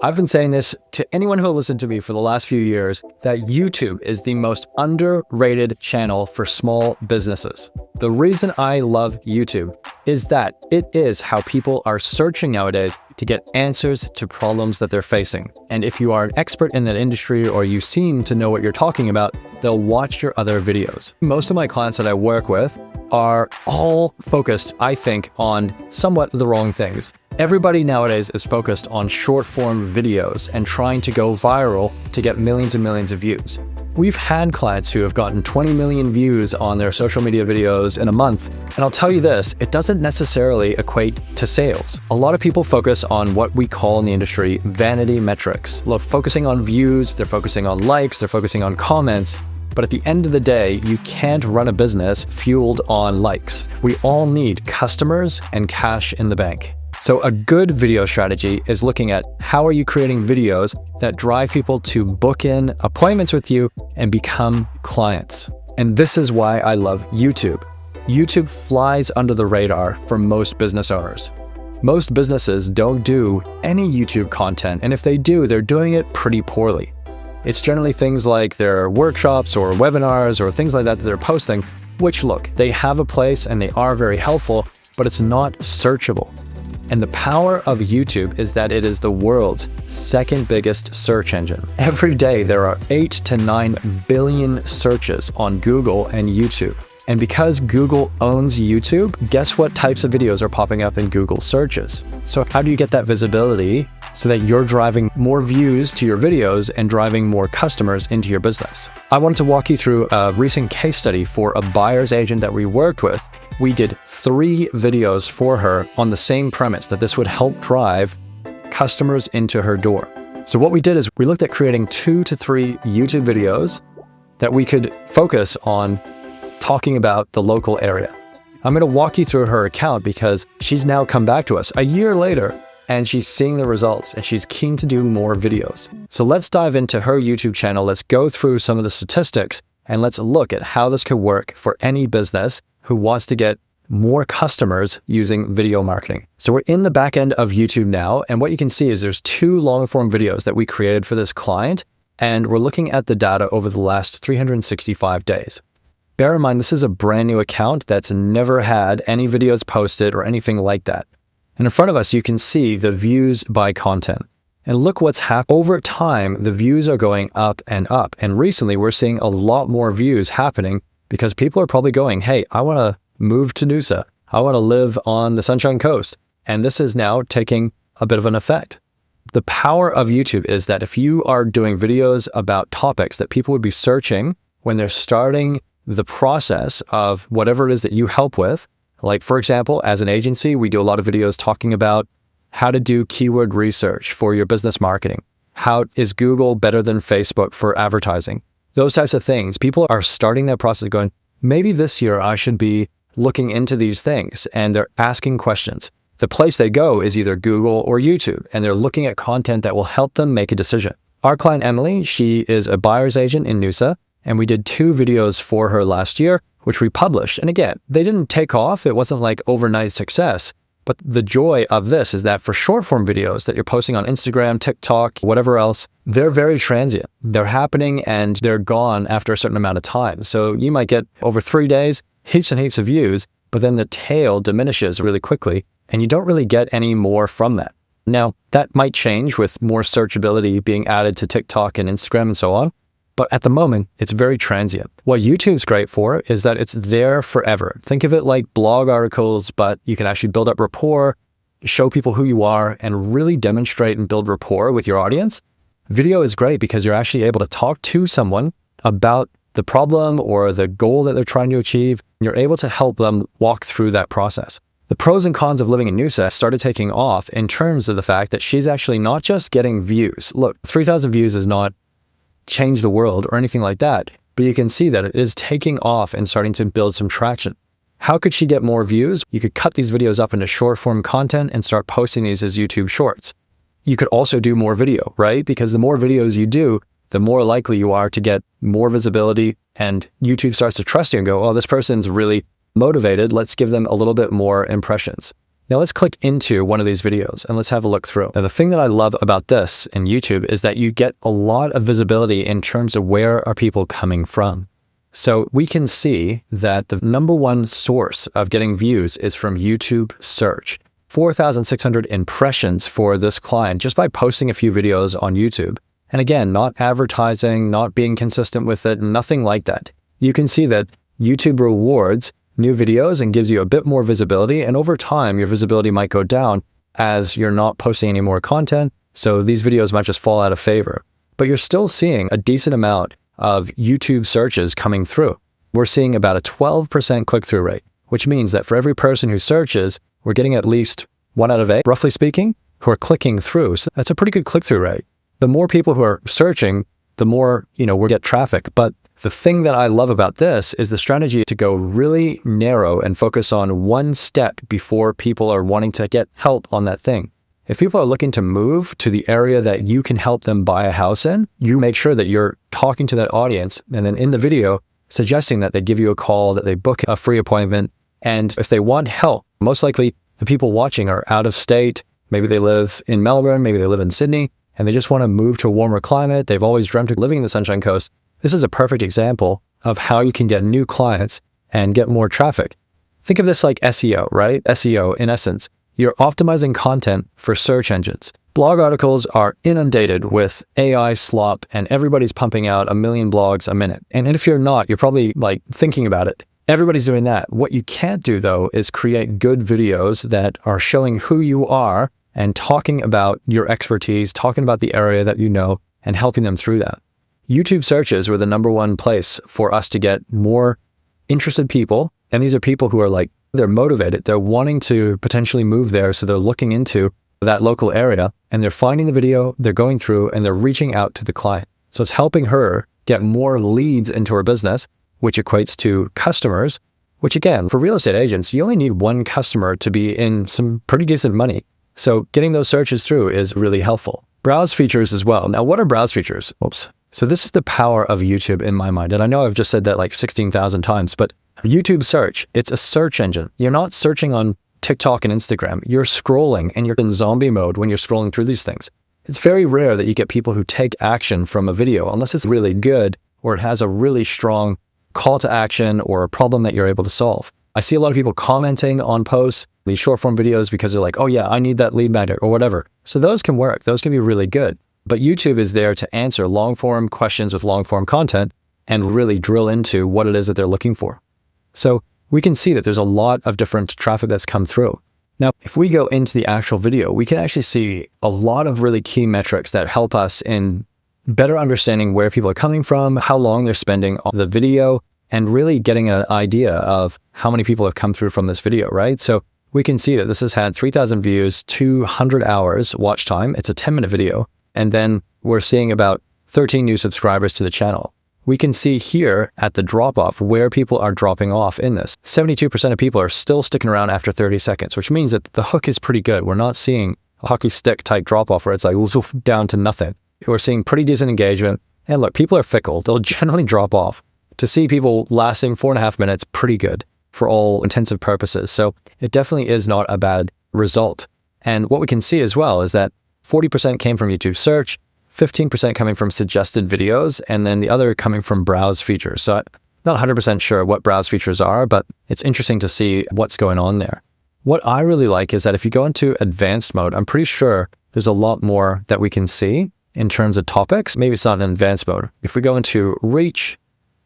I've been saying this to anyone who listened to me for the last few years, that YouTube is the most underrated channel for small businesses. The reason I love YouTube is that it is how people are searching nowadays to get answers to problems that they're facing. And if you are an expert in that industry or you seem to know what you're talking about, they'll watch your other videos. Most of my clients that I work with are all focused, I think, on somewhat the wrong things. Everybody nowadays is focused on short form videos and trying to go viral to get millions and millions of views. We've had clients who have gotten 20 million views on their social media videos in a month. And I'll tell you this, it doesn't necessarily equate to sales. A lot of people focus on what we call in the industry vanity metrics. They're focusing on views, they're focusing on likes, they're focusing on comments. But at the end of the day, you can't run a business fueled on likes. We all need customers and cash in the bank. So a good video strategy is looking at how are you creating videos that drive people to book in appointments with you and become clients. And this is why I love YouTube. YouTube flies under the radar for most business owners. Most businesses don't do any YouTube content, and if they do, they're doing it pretty poorly. It's generally things like their workshops or webinars or things like that they're posting, which look, they have a place and they are very helpful, but it's not searchable. And the power of YouTube is that it is the world's second biggest search engine. Every day, there are 8 to 9 billion searches on Google and YouTube. And because Google owns YouTube, guess what types of videos are popping up in Google searches? So how do you get that visibility so that you're driving more views to your videos and driving more customers into your business? I wanted to walk you through a recent case study for a buyer's agent that we worked with. We did 3 videos for her on the same premise that this would help drive customers into her door. So what we did is we looked at creating 2 to 3 YouTube videos that we could focus on talking about the local area. I'm going to walk you through her account because she's now come back to us a year later and she's seeing the results and she's keen to do more videos. So let's dive into her YouTube channel. Let's go through some of the statistics and let's look at how this could work for any business who wants to get more customers using video marketing. So we're in the back end of YouTube now, and what you can see is there's 2 long form videos that we created for this client, and we're looking at the data over the last 365 days. Bear in mind, this is a brand new account that's never had any videos posted or anything like that. And in front of us, you can see the views by content. And look what's happened. Over time, the views are going up and up. And recently, we're seeing a lot more views happening because people are probably going, hey, I want to move to Noosa. I want to live on the Sunshine Coast. And this is now taking a bit of an effect. The power of YouTube is that if you are doing videos about topics that people would be searching when they're starting the process of whatever it is that you help with, like for example, as an agency, we do a lot of videos talking about how to do keyword research for your business marketing. How is Google better than Facebook for advertising? Those types of things. People are starting that process going, maybe this year I should be looking into these things, and they're asking questions. The place they go is either Google or YouTube, and they're looking at content that will help them make a decision. Our client, Emily, she is a buyer's agent in Noosa, and we did 2 videos for her last year, which we published. And again, they didn't take off. It wasn't like overnight success. But the joy of this is that for short form videos that you're posting on Instagram, TikTok, whatever else, they're very transient. They're happening and they're gone after a certain amount of time. So you might get over 3 days, heaps and heaps of views, but then the tail diminishes really quickly and you don't really get any more from that. Now, that might change with more searchability being added to TikTok and Instagram and so on. But at the moment, it's very transient. What YouTube's great for is that it's there forever. Think of it like blog articles, but you can actually build up rapport, show people who you are, and really demonstrate and build rapport with your audience. Video is great because you're actually able to talk to someone about the problem or the goal that they're trying to achieve. And you're able to help them walk through that process. The pros and cons of living in Noosa started taking off in terms of the fact that she's actually not just getting views. Look, 3,000 views is not change the world or anything like that, but you can see that it is taking off and starting to build some traction. How could she get more views? You could cut these videos up into short form content and start posting these as YouTube shorts. You could also do more video, right? Because the more videos you do, the more likely you are to get more visibility, and YouTube starts to trust you and go, oh, this person's really motivated. Let's give them a little bit more impressions. Now let's click into one of these videos and let's have a look through. Now the thing that I love about this in YouTube is that you get a lot of visibility in terms of where are people coming from. So we can see that the #1 source of getting views is from YouTube search. 4,600 impressions for this client just by posting a few videos on YouTube. And again, not advertising, not being consistent with it, nothing like that. You can see that YouTube rewards new videos and gives you a bit more visibility. And over time, your visibility might go down as you're not posting any more content. So these videos might just fall out of favor. But you're still seeing a decent amount of YouTube searches coming through. We're seeing about a 12% click-through rate, which means that for every person who searches, we're getting at least 1 out of 8, roughly speaking, who are clicking through. So that's a pretty good click-through rate. The more people who are searching, the more, we'll get traffic. But the thing that I love about this is the strategy to go really narrow and focus on one step before people are wanting to get help on that thing. If people are looking to move to the area that you can help them buy a house in, you make sure that you're talking to that audience and then in the video suggesting that they give you a call, that they book a free appointment. And if they want help, most likely the people watching are out of state. Maybe they live in Melbourne, maybe they live in Sydney, and they just want to move to a warmer climate. They've always dreamt of living in the Sunshine Coast. This is a perfect example of how you can get new clients and get more traffic. Think of this like SEO, right? SEO, in essence, you're optimizing content for search engines. Blog articles are inundated with AI slop and everybody's pumping out 1 million blogs a minute. And if you're not, you're probably like thinking about it. Everybody's doing that. What you can't do though is create good videos that are showing who you are and talking about your expertise, talking about the area that you know and helping them through that. YouTube searches were the #1 place for us to get more interested people. And these are people who are like, they're motivated. They're wanting to potentially move there. So they're looking into that local area and they're finding the video, they're going through and they're reaching out to the client. So it's helping her get more leads into her business, which equates to customers, which again, for real estate agents, you only need 1 customer to be in some pretty decent money. So getting those searches through is really helpful. Browse features as well. Now, what are browse features? Oops. So this is the power of YouTube in my mind. And I know I've just said that like 16,000 times, but YouTube search, it's a search engine. You're not searching on TikTok and Instagram. You're scrolling and you're in zombie mode when you're scrolling through these things. It's very rare that you get people who take action from a video unless it's really good or it has a really strong call to action or a problem that you're able to solve. I see a lot of people commenting on posts, these short form videos, because they're like, oh yeah, I need that lead magnet or whatever. So those can work. Those can be really good. But YouTube is there to answer long form questions with long form content and really drill into what it is that they're looking for. So we can see that there's a lot of different traffic that's come through. Now, if we go into the actual video, we can actually see a lot of really key metrics that help us in better understanding where people are coming from, how long they're spending on the video, and really getting an idea of how many people have come through from this video, right? So we can see that this has had 3,000 views, 200 hours watch time. It's a 10-minute video. And then we're seeing about 13 new subscribers to the channel. We can see here at the drop-off where people are dropping off in this. 72% of people are still sticking around after 30 seconds, which means that the hook is pretty good. We're not seeing a hockey stick type drop-off where it's like down to nothing. We're seeing pretty decent engagement. And look, people are fickle. They'll generally drop off. To see people lasting 4.5 minutes, pretty good for all intensive purposes. So it definitely is not a bad result. And what we can see as well is that 40% came from YouTube search, 15% coming from suggested videos, and then the other coming from browse features. So I'm not 100% sure what browse features are, but it's interesting to see what's going on there. What I really like is that if you go into advanced mode, I'm pretty sure there's a lot more that we can see in terms of topics. Maybe it's not in advanced mode. If we go into reach,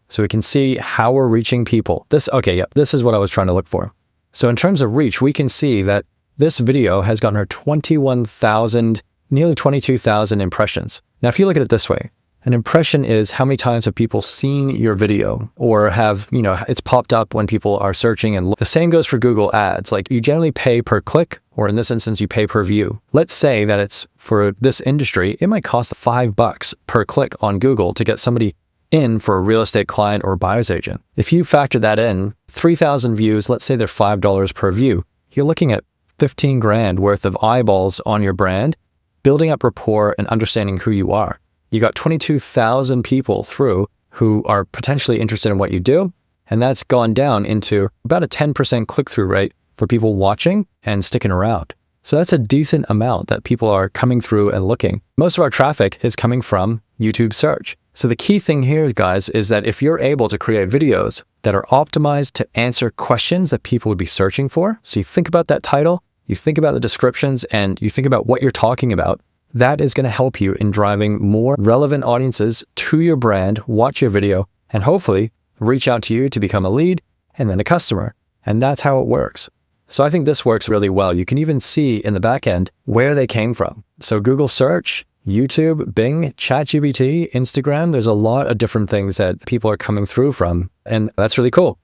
so we can see how we're reaching people. This is what I was trying to look for. So in terms of reach, we can see that this video has gotten her 21,000, nearly 22,000 impressions. Now, if you look at it this way, an impression is how many times have people seen your video or have, it's popped up when people are searching and the same goes for Google ads. Like you generally pay per click, or in this instance, you pay per view. Let's say that it's for this industry, it might cost $5 per click on Google to get somebody in for a real estate client or buyer's agent. If you factor that in, 3,000 views, let's say they're $5 per view, you're looking at 15 grand worth of eyeballs on your brand, building up rapport and understanding who you are. You got 22,000 people through who are potentially interested in what you do, and that's gone down into about a 10% click-through rate for people watching and sticking around. So that's a decent amount that people are coming through and looking. Most of our traffic is coming from YouTube search. So the key thing here, guys, is that if you're able to create videos that are optimized to answer questions that people would be searching for, so you think about that title, you think about the descriptions, and you think about what you're talking about, that is going to help you in driving more relevant audiences to your brand, watch your video, and hopefully reach out to you to become a lead and then a customer. And that's how it works. So I think this works really well. You can even see in the back end where they came from. So Google search, YouTube, Bing, ChatGPT, Instagram, there's a lot of different things that people are coming through from. And that's really cool.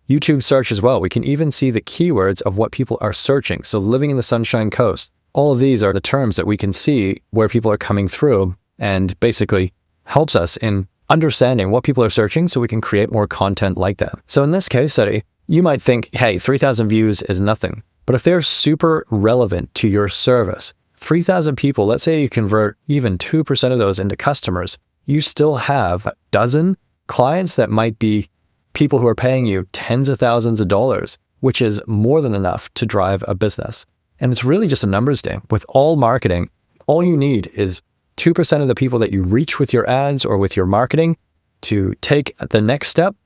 YouTube search as well. We can even see the keywords of what people are searching. So living in the Sunshine Coast. All of these are the terms that we can see where people are coming through, and basically helps us in understanding what people are searching so we can create more content like that. So in this case study, you might think, hey, 3,000 views is nothing. But if they're super relevant to your service, 3,000 people, let's say you convert even 2% of those into customers, you still have a dozen clients that might be people who are paying you tens of thousands of dollars, which is more than enough to drive a business. And it's really just a numbers game. With all marketing, all you need is 2% of the people that you reach with your ads or with your marketing to take the next step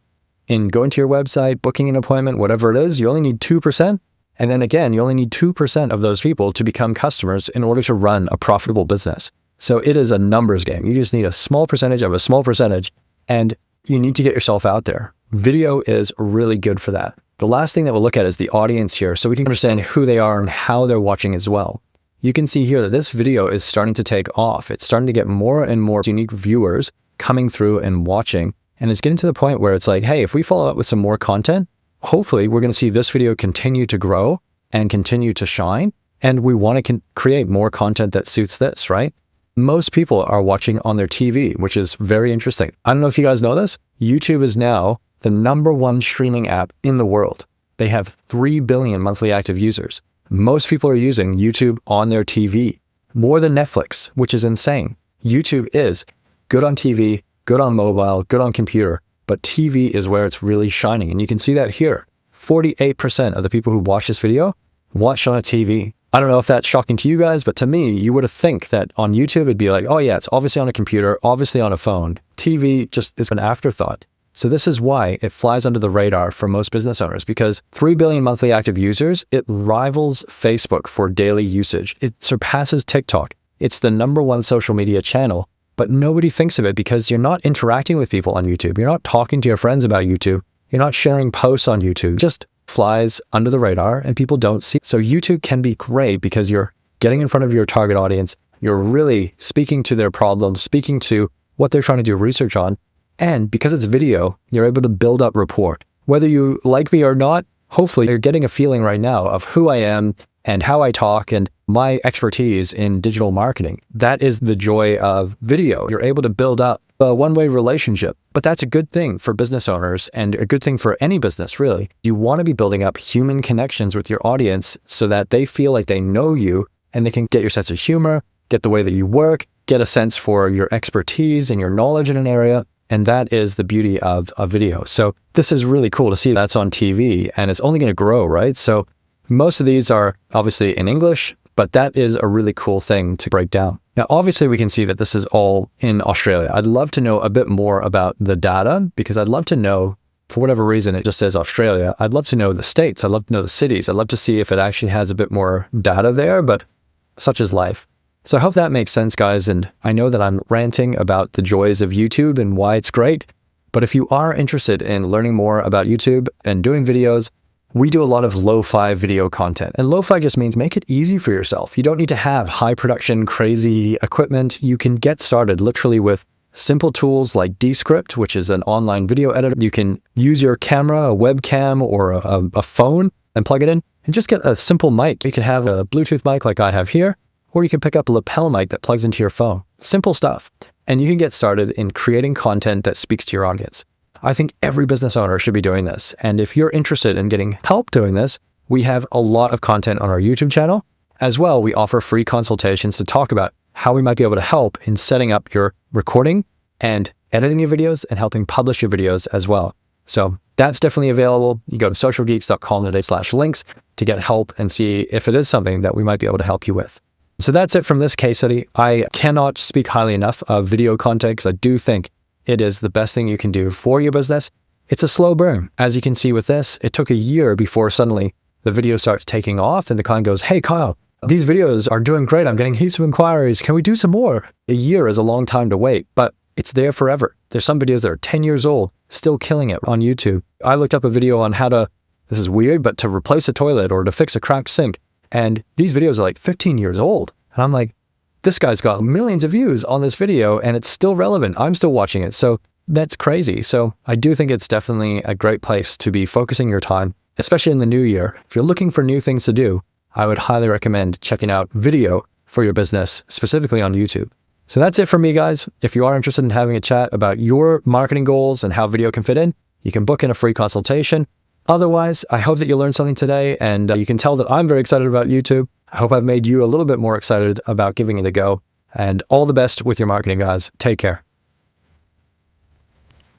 in going to your website, booking an appointment, whatever it is. You only need 2%. And then again, you only need 2% of those people to become customers in order to run a profitable business. So it is a numbers game. You just need a small percentage of a small percentage, and you need to get yourself out there. Video is really good for that. The last thing that we'll look at is the audience here, so we can understand who they are and how they're watching as well. You can see here that this video is starting to take off. It's starting to get more and more unique viewers coming through and watching. And it's getting to the point where it's like, hey, if we follow up with some more content, hopefully we're going to see this video continue to grow and continue to shine. And we want to create more content that suits this, right? Most people are watching on their TV, which is very interesting. I don't know if you guys know this. YouTube is now the #1 streaming app in the world. They have 3 billion monthly active users. Most people are using YouTube on their TV, more than Netflix, which is insane. YouTube is good on TV, good on mobile, good on computer, but TV is where it's really shining. And you can see that here. 48% of the people who watch this video watch on a TV. I don't know if that's shocking to you guys, but to me, you would have think that on YouTube, it'd be like, oh yeah, it's obviously on a computer, obviously on a phone. TV just is an afterthought. So this is why it flies under the radar for most business owners, because 3 billion monthly active users, it rivals Facebook for daily usage. It surpasses TikTok. It's the #1 social media channel, but nobody thinks of it because you're not interacting with people on YouTube. You're not talking to your friends about YouTube. You're not sharing posts on YouTube. It just flies under the radar and people don't see. So YouTube can be great because you're getting in front of your target audience. You're really speaking to their problems, speaking to what they're trying to do research on. And because it's video, you're able to build up rapport. Whether you like me or not, hopefully you're getting a feeling right now of who I am and how I talk and my expertise in digital marketing. That is the joy of video. You're able to build up a one-way relationship, but that's a good thing for business owners and a good thing for any business, really. You want to be building up human connections with your audience so that they feel like they know you and they can get your sense of humor, get the way that you work, get a sense for your expertise and your knowledge in an area. And that is the beauty of a video. So this is really cool to see that's on TV, and it's only going to grow, right? So most of these are obviously in English, but that is a really cool thing to break down. Now, obviously we can see that this is all in Australia. I'd love to know a bit more about the data, because I'd love to know, for whatever reason, it just says Australia. I'd love to know the states. I'd love to know the cities. I'd love to see if it actually has a bit more data there, but such is life. So I hope that makes sense, guys, and I know that I'm ranting about the joys of YouTube and why it's great, but if you are interested in learning more about YouTube and doing videos, we do a lot of lo-fi video content. And lo-fi just means make it easy for yourself. You don't need to have high production, crazy equipment. You can get started literally with simple tools like Descript, which is an online video editor. You can use your camera, a webcam, or a phone and plug it in and just get a simple mic. You can have a Bluetooth mic like I have here, or you can pick up a lapel mic that plugs into your phone. Simple stuff. And you can get started in creating content that speaks to your audience. I think every business owner should be doing this. And if you're interested in getting help doing this, we have a lot of content on our YouTube channel. As well, we offer free consultations to talk about how we might be able to help in setting up your recording and editing your videos and helping publish your videos as well. So that's definitely available. You go to socialgeeks.com/links to get help and see if it is something that we might be able to help you with. So that's it from this case study. I cannot speak highly enough of video content because I do think it is the best thing you can do for your business. It's a slow burn. As you can see with this, it took a year before suddenly the video starts taking off and the client goes, "Hey, Kyle, these videos are doing great. I'm getting heaps of inquiries. Can we do some more?" A year is a long time to wait, but it's there forever. There's some videos that are 10 years old, still killing it on YouTube. I looked up a video on how to, this is weird, but to replace a toilet or to fix a cracked sink. And these videos are like 15 years old. And I'm like, this guy's got millions of views on this video and it's still relevant. I'm still watching it. So that's crazy. So I do think it's definitely a great place to be focusing your time, especially in the new year. If you're looking for new things to do, I would highly recommend checking out video for your business, specifically on YouTube. So that's it for me, guys. If you are interested in having a chat about your marketing goals and how video can fit in, you can book in a free consultation. Otherwise, I hope that you learned something today, and you can tell that I'm very excited about YouTube. I hope I've made you a little bit more excited about giving it a go. And all the best with your marketing, guys. Take care.